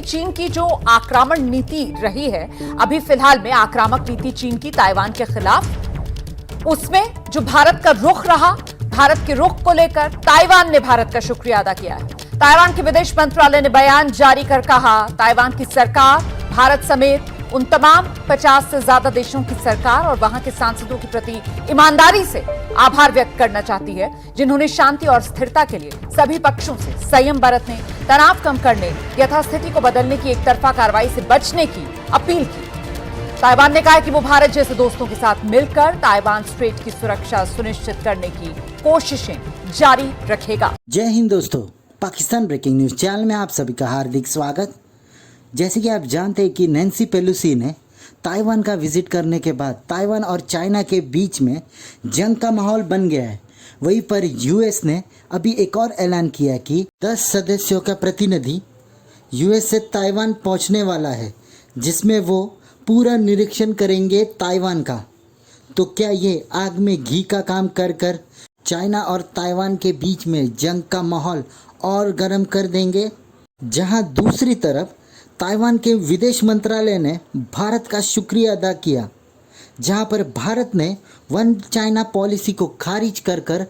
चीन की जो आक्रामक नीति रही है, अभी फिलहाल में आक्रामक नीति चीन की ताइवान के खिलाफ, उसमें जो भारत का रुख रहा, भारत के रुख को लेकर ताइवान ने भारत का शुक्रिया अदा किया है। ताइवान के विदेश मंत्रालय ने बयान जारी कर कहा, ताइवान की सरकार भारत समेत उन तमाम 50 से ज्यादा देशों की सरकार और वहां के सांसदों के प्रति ईमानदारी से आभार व्यक्त करना चाहती है, जिन्होंने शांति और स्थिरता के लिए सभी पक्षों से संयम बरतने, तनाव कम करने, यथास्थिति को बदलने की एकतरफा कार्रवाई से बचने की अपील की। ताइवान ने कहा कि वो भारत जैसे दोस्तों के साथ मिलकर ताइवान स्ट्रेट की सुरक्षा सुनिश्चित करने की कोशिशें जारी रखेगा। जय हिंद दोस्तों, पाकिस्तान ब्रेकिंग न्यूज चैनल में आप सभी का हार्दिक स्वागत। जैसे कि आप जानते हैं कि नैन्सी पेलोसी ने ताइवान का विजिट करने के बाद ताइवान और चाइना के बीच में जंग का माहौल बन गया है। वहीं पर यूएस ने अभी एक और ऐलान किया कि 10 सदस्यों का प्रतिनिधि यूएस से ताइवान पहुंचने वाला है, जिसमें वो पूरा निरीक्षण करेंगे ताइवान का। तो क्या ये आग में घी का काम कर कर चाइना और ताइवान के बीच में जंग का माहौल और गर्म कर देंगे? जहां दूसरी तरफ ताइवान के विदेश मंत्रालय ने भारत का शुक्रिया अदा किया, जहां पर भारत ने वन चाइना पॉलिसी को खारिज कर कर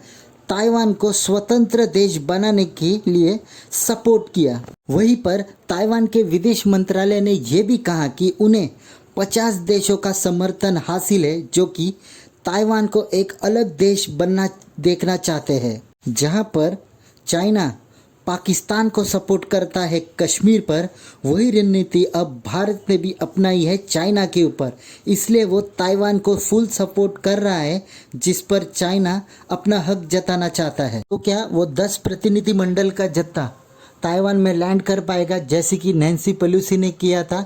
ताइवान को स्वतंत्र देश बनाने के लिए सपोर्ट किया। वहीं पर ताइवान के विदेश मंत्रालय ने यह भी कहा कि उन्हें 50 देशों का समर्थन हासिल है, जो कि ताइवान को एक अलग देश बनना देखना चाहते हैं। जहां पर चाइना पाकिस्तान को सपोर्ट करता है कश्मीर पर, वही रणनीति अब भारत ने भी अपनाई है चाइना के ऊपर। इसलिए वो ताइवान को फुल सपोर्ट कर रहा है, जिस पर चाइना अपना हक जताना चाहता है। तो क्या वो 10 प्रतिनिधि मंडल का जत्था ताइवान में लैंड कर पाएगा, जैसे कि नैन्सी पेलोसी ने किया था?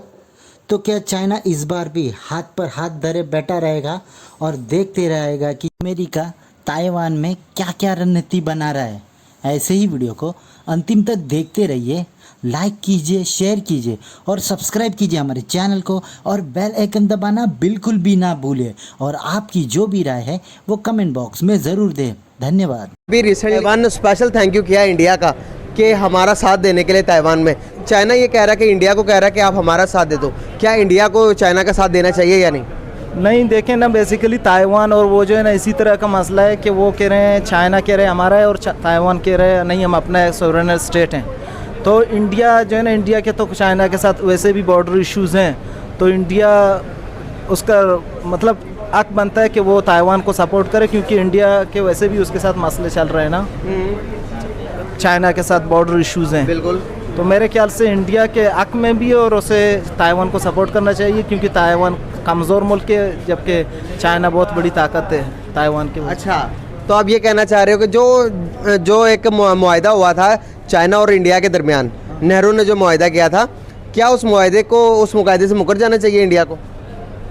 तो क्या चाइना इस बार भी हाथ पर हाथ धरे बैठा रहेगा और देखते रहेगा कि अमेरिका ताइवान में क्या क्या रणनीति बना रहा है? ऐसे ही वीडियो को अंतिम तक देखते रहिए, लाइक कीजिए, शेयर कीजिए और सब्सक्राइब कीजिए हमारे चैनल को, और बेल आइकन दबाना बिल्कुल भी ना भूलिए। और आपकी जो भी राय है वो कमेंट बॉक्स में ज़रूर दें। धन्यवाद। भी recently one special thank you किया इंडिया का कि हमारा साथ देने के लिए ताइवान में। चाइना ये कह रहा है कि इंडिया को कह रहा है कि आप हमारा साथ दे दो। क्या इंडिया को चाइना का साथ देना चाहिए या नहीं? नहीं, देखें ना, बेसिकली ताइवान और वो जो है ना, इसी तरह का मसला है कि वो कह रहे हैं, चाइना कह रहे हैं हमारा है और ताइवान कह रहे हैं नहीं, हम अपना सोवरेन स्टेट हैं। तो इंडिया जो है ना, इंडिया के तो चाइना के साथ वैसे भी बॉर्डर इश्यूज़ हैं, तो इंडिया उसका मतलब हक बनता है कि वो ताइवान को सपोर्ट करे, क्योंकि इंडिया के वैसे भी उसके साथ मसले चल रहे हैं ना, चाइना के साथ बॉर्डर इश्यूज़ हैं। बिल्कुल। तो मेरे ख्याल से इंडिया के हक में भी और उसे ताइवान को सपोर्ट करना चाहिए, क्योंकि ताइवान कमज़ोर मुल्क है, जबकि चाइना बहुत बड़ी ताकत है ताइवान के। अच्छा, तो आप ये कहना चाह रहे हो कि जो एक मुआहदा हुआ था चाइना और इंडिया के दरमियान, नेहरू ने जो मुआहदा किया था, क्या उस मुआहदे से मुकर जाना चाहिए इंडिया को?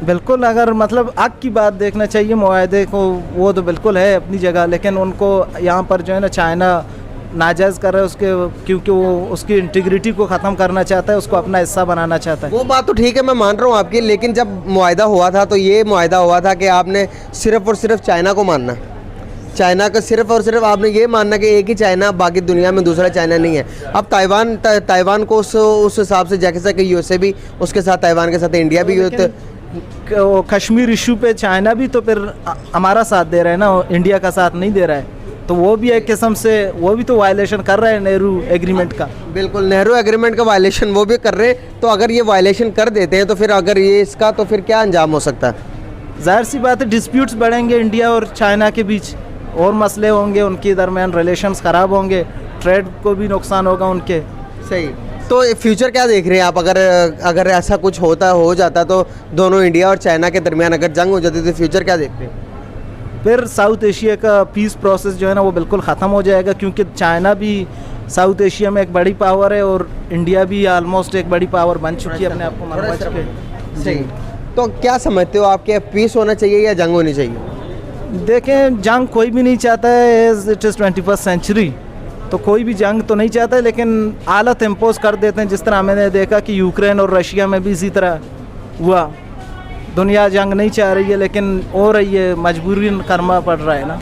बिल्कुल, अगर मतलब हक की बात देखना चाहिए मुआहदे को, वो तो बिल्कुल है अपनी जगह, लेकिन उनको यहाँ पर जो है ना चाइना नाजायज़ कर रहा है उसके, क्योंकि वो उसकी इंटीग्रिटी को ख़त्म करना चाहता है, उसको अपना हिस्सा बनाना चाहता है। वो बात तो ठीक है, मैं मान रहा हूँ आपकी, लेकिन जब मुआहदा हुआ था तो ये मुआहदा हुआ था कि आपने सिर्फ़ और सिर्फ चाइना को मानना, चाइना का सिर्फ़ और सिर्फ आपने ये मानना कि एक ही चाइना, बाकी दुनिया में दूसरा चाइना नहीं है। अब ताइवान को उस हिसाब से जैसे कि यूएसए भी उसके साथ, ताइवान के साथ इंडिया भी कश्मीर इशू पे चाइना भी तो फिर हमारा साथ दे रहा है ना, इंडिया का साथ नहीं दे रहा है, तो वो भी एक किस्म से वो भी तो वायलेशन कर रहा है नेहरू एग्रीमेंट का। बिल्कुल, नेहरू एग्रीमेंट का वायलेशन वो भी कर रहे हैं। तो अगर ये वायलेशन कर देते हैं तो फिर अगर ये इसका, तो फिर क्या अंजाम हो सकता है? जाहिर सी बात है, डिस्प्यूट्स बढ़ेंगे इंडिया और चाइना के बीच, और मसले होंगे, उनके दरमियान रिलेशंस ख़राब होंगे, ट्रेड को भी नुकसान होगा उनके। सही। तो फ्यूचर क्या देख रहे हैं आप? अगर ऐसा कुछ हो जाता तो दोनों इंडिया और चाइना के दरमियान अगर जंग हो जाती तो फ्यूचर क्या देखते हैं? फिर साउथ एशिया का पीस प्रोसेस जो है ना वो बिल्कुल ख़त्म हो जाएगा, क्योंकि चाइना भी साउथ एशिया में एक बड़ी पावर है और इंडिया भी ऑलमोस्ट एक बड़ी पावर बन चुकी है अपने आप को मनवा चुके। सही। तो क्या समझते हो आप, कि पीस होना चाहिए या जंग होनी चाहिए? देखें, जंग कोई भी नहीं चाहता है, as it is 21st century, तो कोई भी जंग तो नहीं चाहता है, लेकिन हालत इम्पोज कर देते हैं। जिस तरह मैंने देखा कि यूक्रेन और रशिया में भी इसी तरह हुआ। दुनिया जंग नहीं चाह रही है, लेकिन हो रही है, मजबूरी करना पड़ रहा है ना।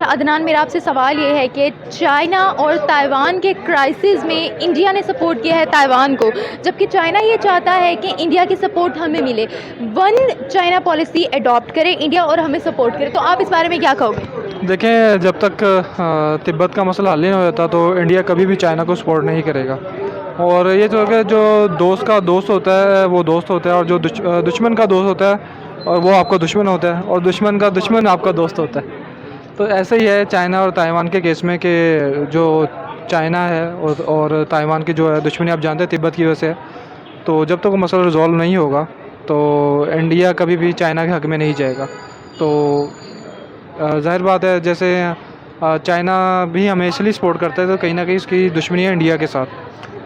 अदनान, मेरा आपसे सवाल ये है कि चाइना और ताइवान के क्राइसिस में इंडिया ने सपोर्ट किया है ताइवान को, जबकि चाइना ये चाहता है कि इंडिया की सपोर्ट हमें मिले, वन चाइना पॉलिसी अडॉप्ट करे इंडिया और हमें सपोर्ट करे। तो आप इस बारे में क्या कहोगे? देखें, जब तक तिब्बत का मसला हल नहीं हो जाता तो इंडिया कभी भी चाइना को सपोर्ट नहीं करेगा। और ये तो कि जो दोस्त का दोस्त होता है वो दोस्त होता है, और जो दुश्मन का दोस्त होता है और वो आपका दुश्मन होता है, और दुश्मन का दुश्मन आपका दोस्त होता है। तो ऐसे ही है चाइना और ताइवान के केस में कि जो चाइना है और ताइवान की जो है दुश्मनी आप जानते हैं तिब्बत की वजह से है। तो जब तक वो मसला रिजॉल्व नहीं होगा तो इंडिया कभी भी चाइना के हक़ में नहीं जाएगा। तो ज़ाहिर बात है, जैसे चाइना भी हमें इसलिए सपोर्ट करता है तो कहीं ना कहीं उसकी दुश्मनी है इंडिया के साथ।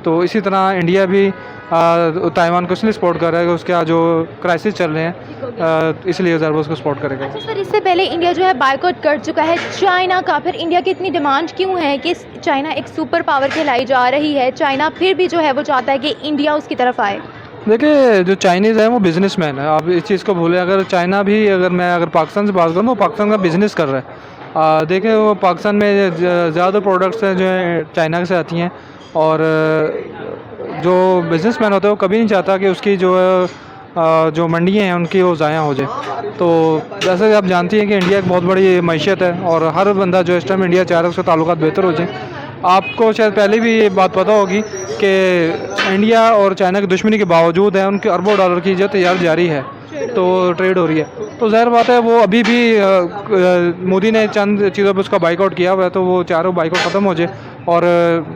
तो इसी तरह इंडिया भी ताइवान को इसलिए सपोर्ट कर रहा है कि उसके जो क्राइसिस चल रहे हैं इसलिए ज़रूर उसको सपोर्ट करेगा। अच्छा सर, इससे पहले इंडिया जो है बायकॉट कर चुका है चाइना का, फिर इंडिया की इतनी डिमांड क्यों है कि चाइना एक सुपर पावर कहलाई जा रही है, चाइना फिर भी जो है वो चाहता है कि इंडिया उसकी तरफ आए? देखिए, जो चाइनीज़ है वो बिजनेसमैन है, आप इस चीज़ को भूलें। अगर चाइना भी अगर पाकिस्तान से बात करूँ तो पाकिस्तान का बिज़नेस कर रहा है। देखिए, वो पाकिस्तान में ज़्यादा प्रोडक्ट्स हैं जो चाइना से आती हैं, और जो बिज़नेसमैन होता है वो कभी नहीं चाहता कि उसकी जो मंडियाँ हैं उनकी वो ज़ाया हो जाए। तो जैसे आप जानती हैं कि इंडिया एक बहुत बड़ी मैशियत है, और हर बंदा जो इस टाइम इंडिया चाह रहा है उसके ताल्लुकात बेहतर हो जाए। आपको शायद पहले भी ये बात पता होगी कि इंडिया और चाइना की दुश्मनी के बावजूद है उनके अरबों डॉलर की जो तैयारी जारी है, तो ट्रेड हो रही है। तो ज़ाहिर बात है वो अभी भी मोदी ने चंद चीज़ों पर उसका बाइकआउट किया हुआ है, तो वो चारों बाइकआउट ख़त्म हो जाए और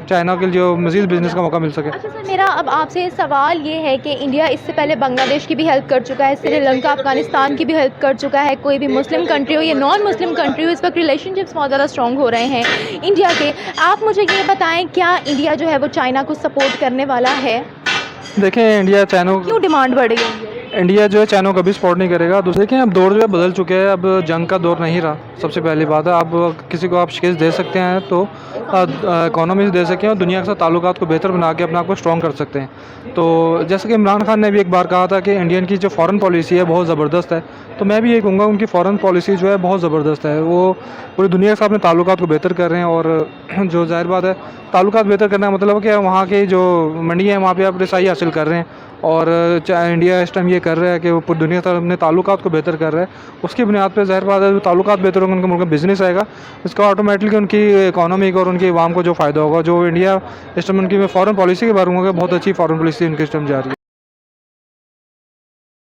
चाइना के लिए जो मज़ीद बिजनेस का मौका मिल सके। अच्छा सर, मेरा अब आपसे सवाल ये है कि इंडिया इससे पहले बांग्लादेश की भी हेल्प कर चुका है, श्रीलंका, अफगानिस्तान की भी हेल्प कर चुका है। कोई भी मुस्लिम कंट्री हो या नॉन मुस्लिम कंट्री हो, इस वक्त रिलेशनशिप्स बहुत ज़्यादा स्ट्रॉन्ग हो रहे हैं इंडिया के। आप मुझे ये बताएं, क्या इंडिया जो है वो चाइना को सपोर्ट करने वाला है? देखें, इंडिया चाइना क्यों डिमांड बढ़ गई है? इंडिया जो है चाइना को कभी सपोर्ट नहीं करेगा। दूसरे देखें, अब दौर जो है बदल चुके हैं, अब जंग का दौर नहीं रहा। सबसे पहली बात है, आप किसी को आप शिकस्त दे सकते हैं तो इकोनॉमी से दे सकते हैं और दुनिया के साथ ताल्लुकात को बेहतर बना के अपने आप को स्ट्रॉन्ग कर सकते हैं। तो जैसे कि इमरान खान ने भी एक बार कहा था कि इंडियन की जो फ़ॉरेन पॉलिसी है बहुत ज़बरदस्त है, तो मैं भी ये कहूँगा उनकी फ़ॉरेन पॉलिसी जो है बहुत ज़बरदस्त है। वो पूरी दुनिया के साथ अपने ताल्लुकात को बेहतर कर रहे हैं, और जो ज़ाहिर बात है ताल्लुकात बेहतर करने का मतलब है कि वहाँ की जो मंडियाँ हैं वहाँ पर आप रसाई हासिल कर रहे हैं, और इंडिया इस टाइम ये कर रहा है कि वो पूरी दुनिया के साथ अपने ताल्लुकात को बेहतर कर रहा है। उसकी बुनियाद पर ज़ाहिर बात है ताल्लुकात बेहतर होंगे, उनके मुल्क में बिज़नेस आएगा, इसका ऑटोमेटिकली उनकी इकोनॉमी को और उनकी आवाम को जो फ़ायदा होगा। जो इंडिया इस टाइम उनकी मैं फ़ॉरेन पॉलिसी के बारे में बहुत अच्छी फ़ॉरेन पॉलिसी उनके इस टाइम जा रही है।